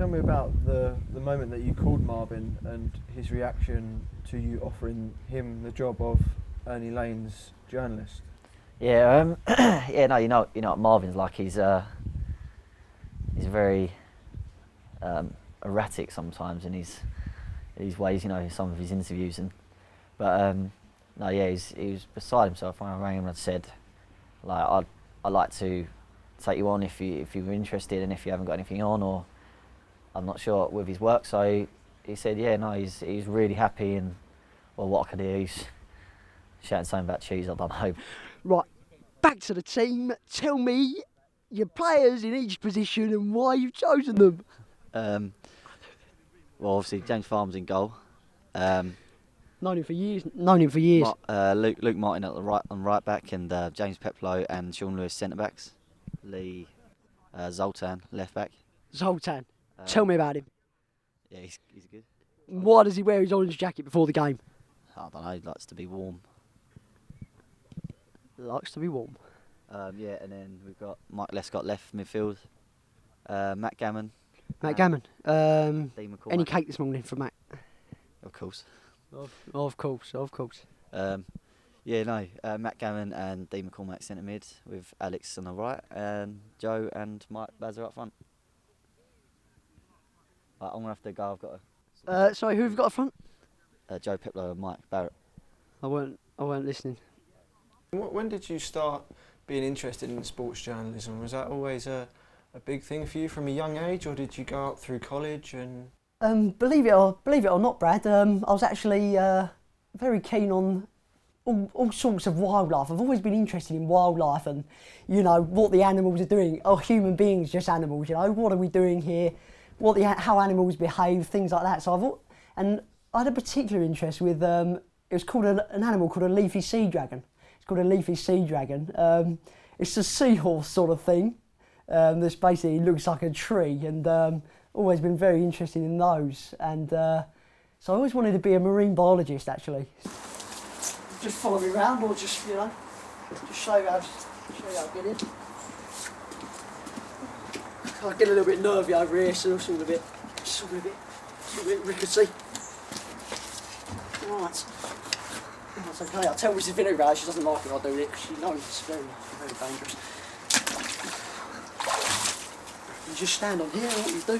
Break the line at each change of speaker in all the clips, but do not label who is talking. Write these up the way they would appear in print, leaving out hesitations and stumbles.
tell me about the moment that you called Marvin and his reaction to you offering him the job of Ernie Lane's journalist.
Yeah, yeah. No, you know what Marvin's like. He's very erratic sometimes in his ways. You know, some of his interviews but no, yeah, he was beside himself when I rang him and I said, like, I'd like to take you on if you were interested and if you haven't got anything on, or I'm not sure with his work. So he said, yeah, no, he's really happy, and well, what I could hear, he's shouting something about cheese. I don't know.
Right, back to the team. Tell me your players in each position and why you've chosen them.
Well, obviously James Farmer's in goal.
Known him for years.
Luke Martin at the right back, and James Peplow and Sean Lewis centre backs. Lee Zoltan left back.
Zoltan. Tell me about him.
Yeah, he's good.
Why does he wear his orange jacket before the game?
I don't know. He likes to be warm.
Likes to be warm.
Yeah, and then we've got Mike Lescott left midfield. Matt Gammon.
Dean
McCormack.
Any cake this morning from Matt?
Of course.
Of course.
Matt Gammon and Dean McCormack centre mid with Alex on the right and Joe and Mike Bazzer up front. I'm going to have to go. I've got
Sorry, who have we got up front?
Joe Peplow and Mike Barrett.
I weren't listening.
When did you start being interested in sports journalism? Was that always a big thing for you from a young age, or did you go up through college and...
Believe it or not, Brad, I was actually very keen on all sorts of wildlife. I've always been interested in wildlife and, you know, what the animals are doing. Are human beings just animals, you know? What are we doing here? How animals behave, things like that. So I had a particular interest with, it was called an animal called a leafy sea dragon. It's called a leafy sea dragon. It's a seahorse sort of thing. This basically looks like a tree, and always been very interested in those, and so I always wanted to be a marine biologist actually. Just follow me around, or just, you know, just show you how good it is. I get a little bit nervy over here, so it's all a bit rickety. Right. That's okay. I'll tell Mrs. Vinegar she doesn't like it when I do it, because she knows it's very, very dangerous. You just stand on here, what you do.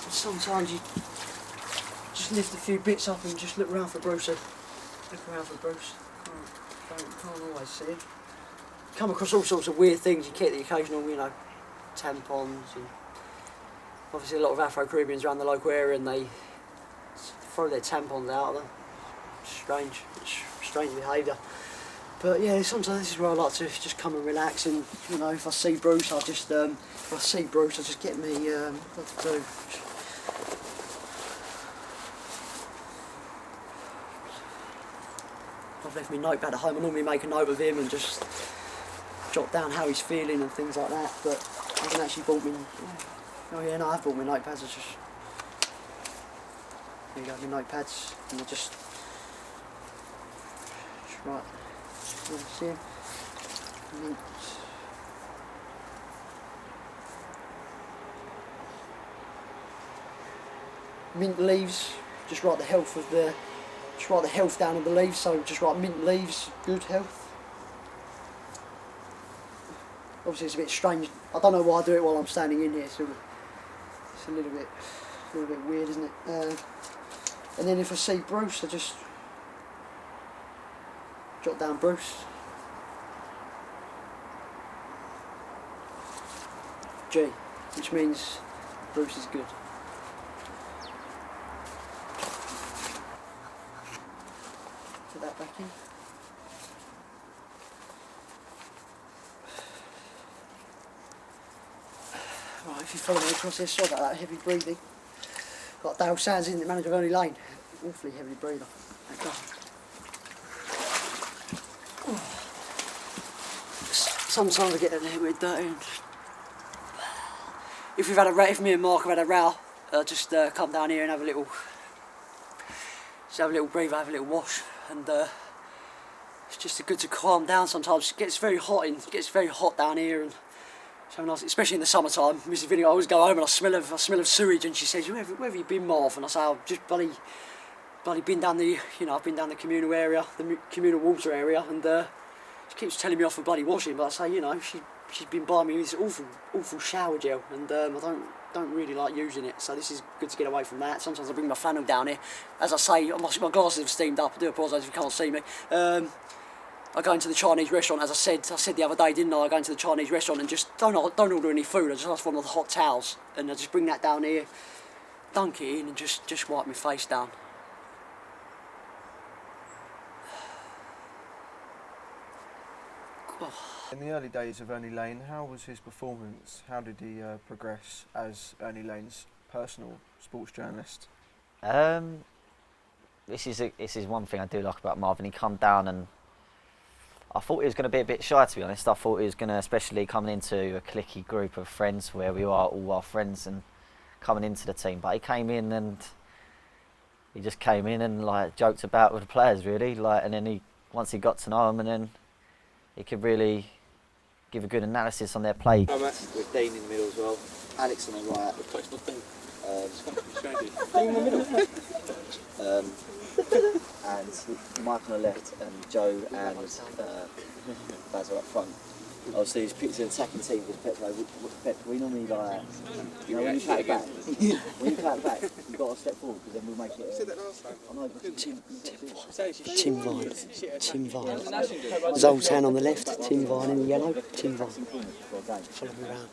And sometimes you just lift a few bits up and just look around for Bruce. Look around for Bruce. Can't always see him. Come across all sorts of weird things. You get the occasional, you know, tampons, and obviously a lot of Afro-Caribbeans around the local area, and they throw their tampons out of them. Strange behaviour. But yeah, sometimes this is where I like to just come and relax, and, you know, if I see Bruce, I just get me what to do. I've left my notepad at home. I normally make a note of him and just jot down how he's feeling and things like that. But I haven't actually bought me. Oh yeah, no, I've bought my notepads. I just here you go, my notepads, and I just write. See him? Mint leaves. Just write the health down on the leaves. So just write mint leaves, good health. Obviously it's a bit strange. I don't know why I do it while I'm standing in here. So it's a little bit weird, isn't it? And then if I see Bruce, I just jot down Bruce. G, which means Bruce is good. Put that back in. Right, if you follow me across here, sorry about that heavy breathing. Got Dale Sands, isn't it, manager of Ernie Lane? Awfully heavy breather. Okay. Sometimes I get a little bit dirty. And if me and Mark have had a row, just come down here and have a little breather, have a little wash, and it's just good to calm down. Sometimes it gets very hot down here, and So nice, especially in the summertime. Mrs. Vinegar, I always go home and I smell of sewage, and she says, "Where have you been, Marv?" And I say, "I've just bloody been down the, I've been down the communal area, the communal water area, and she keeps telling me off for bloody washing." But I say, she's been buying me this awful shower gel, and I don't really like using it. So this is good to get away from that. Sometimes I bring my flannel down here. As I say, my glasses have steamed up. I do apologise if you can't see me. I go into the Chinese restaurant, as I said the other day, didn't I? I go into the Chinese restaurant and just don't order any food. I just ask for one of the hot towels, and I just bring that down here, dunk it in, and just wipe my face down.
In the early days of Ernie Lane, how was his performance? How did he progress as Ernie Lane's personal sports journalist?
This is one thing I do like about Marvin. He come down, and I thought he was going to be a bit shy, to be honest. I thought he was going to, especially coming into a cliquey group of friends where we are all our friends and coming into the team. But he came in and he just came in and like joked about with the players, really. And then once he got to know them, and then he could really give a good analysis on their play.
With Dean in the middle as well, Alex on the right. Dean in the middle. And Mike on the left, and Joe and Baz are up front. Obviously, he's picked an attacking team because Pep, we normally like, when you cut it back, you've got to step forward because then we'll make it.
Tim Vine. Zoltan on the left, Tim Vine in the yellow, Tim Vine. Follow me round.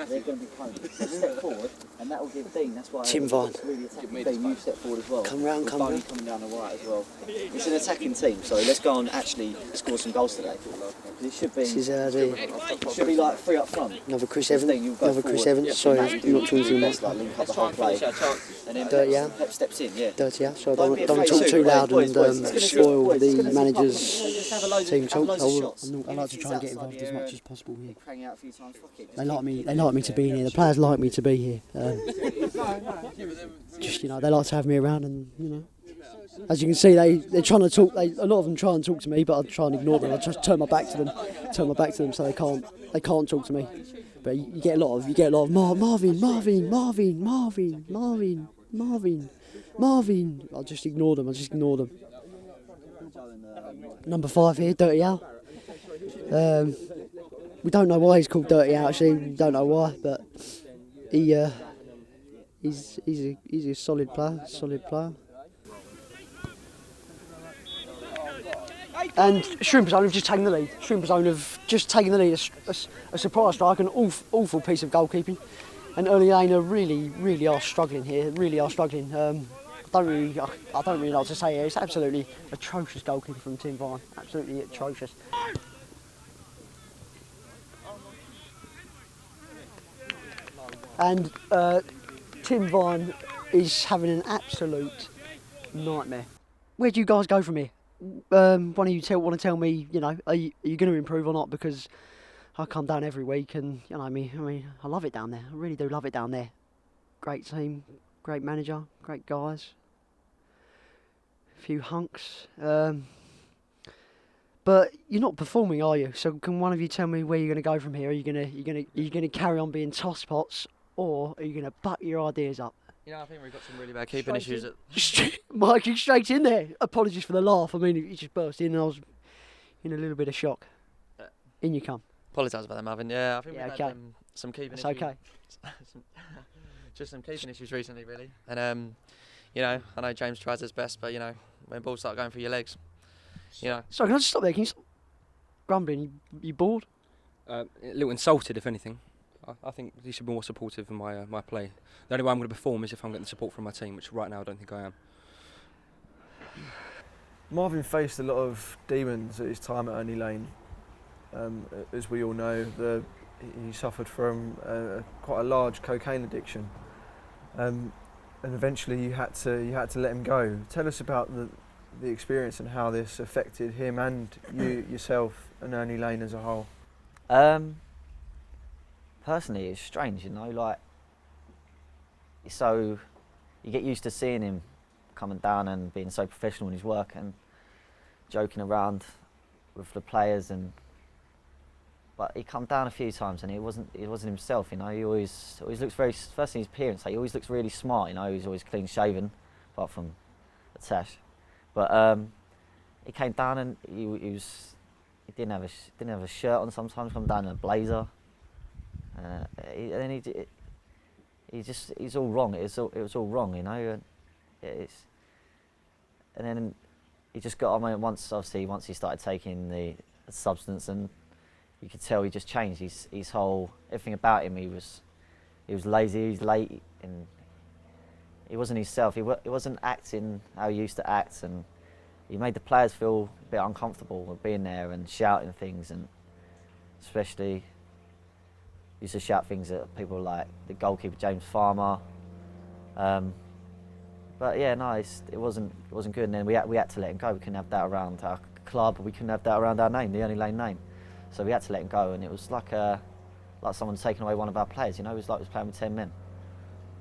They're going to be coming. Step forward, and that will give Dean. That's why
Tim Vine.
Really attacking Dean. You step forward as well.
Come round.
Coming down the right as well. It's an attacking team, so let's go and actually score some goals today. It should be. It should be like 3 up front.
Another Chris Evans. Sorry, you're not talking to me.
Like link up the whole play. And then
Dirty out.
Pep steps in, yeah.
Dirty out. So I don't talk too loud and spoil the manager's team talk. I like to try and get involved as much as possible here.
Hang out a few times. Fuck it.
They like me to be here. The players like me to be here. Just they like to have me around, and as you can see, they're trying to talk. A lot of them try and talk to me, but I try and ignore them. I just turn my back to them, so they can't talk to me. But you get a lot of Marvin. I just ignore them. Number 5 here, Dirty Al. We don't know why he's called Dirty Al. Actually, we don't know why, but he's a solid player. And Shrimpers have just taken the lead. A surprise strike, an awful piece of goalkeeping. And Ernie Lane really are struggling here. I don't really know what to say here. It's absolutely atrocious goalkeeping from Tim Vine. Absolutely atrocious. And Tim Vine is having an absolute nightmare. Where do you guys go from here? One of you want to tell me, are you going to improve or not? Because I come down every week, and I mean, I love it down there. I really do love it down there. Great team, great manager, great guys. A few hunks, but you're not performing, are you? So can one of you tell me where you're going to go from here? Are you going to carry on being tosspots, or are you going to butt your ideas up?
I think we've got some really bad keeping issues.
Mikey straight in there. Apologies for the laugh. I mean, he just burst in and I was in a little bit of shock. In you come.
Apologise about that, Marvin. Yeah, I think we've had some keeping
That's
issues.
okay.
Just some keeping issues recently, really. And, I know James tries his best, but, when balls start going through your legs,
Sorry, can I just stop there? Can you stop grumbling? You bored?
A little insulted, if anything. I think he should be more supportive of my play. The only way I'm going to perform is if I'm getting support from my team, which right now I don't think I am.
Marvin faced a lot of demons at his time at Ernie Lane. As we all know, he suffered from quite a large cocaine addiction, and eventually you had to let him go. Tell us about the experience and how this affected him and you yourself and Ernie Lane as a whole.
Personally, it's strange, so you get used to seeing him coming down and being so professional in his work and joking around with the players, and but he come down a few times and he wasn't himself. You know, he always looks very. First thing his appearance, he always looks really smart. You know, he's always clean shaven, apart from the tash. But he came down and he didn't have a shirt on. Sometimes come down in a blazer. He's all wrong. It was all wrong, you know. And then he just got on once he started taking the substance, and you could tell he just changed. His whole everything about him. He was lazy. He was late, and he wasn't himself. He wasn't acting how he used to act, and he made the players feel a bit uncomfortable with being there and shouting things, and especially used to shout things at people like the goalkeeper James Farmer. But yeah, no, it wasn't good. And then we had to let him go. We couldn't have that around our club. We couldn't have that around our name, the Only Lane name. So we had to let him go, and it was like someone taking away one of our players. You know, it was like we was playing with 10 men.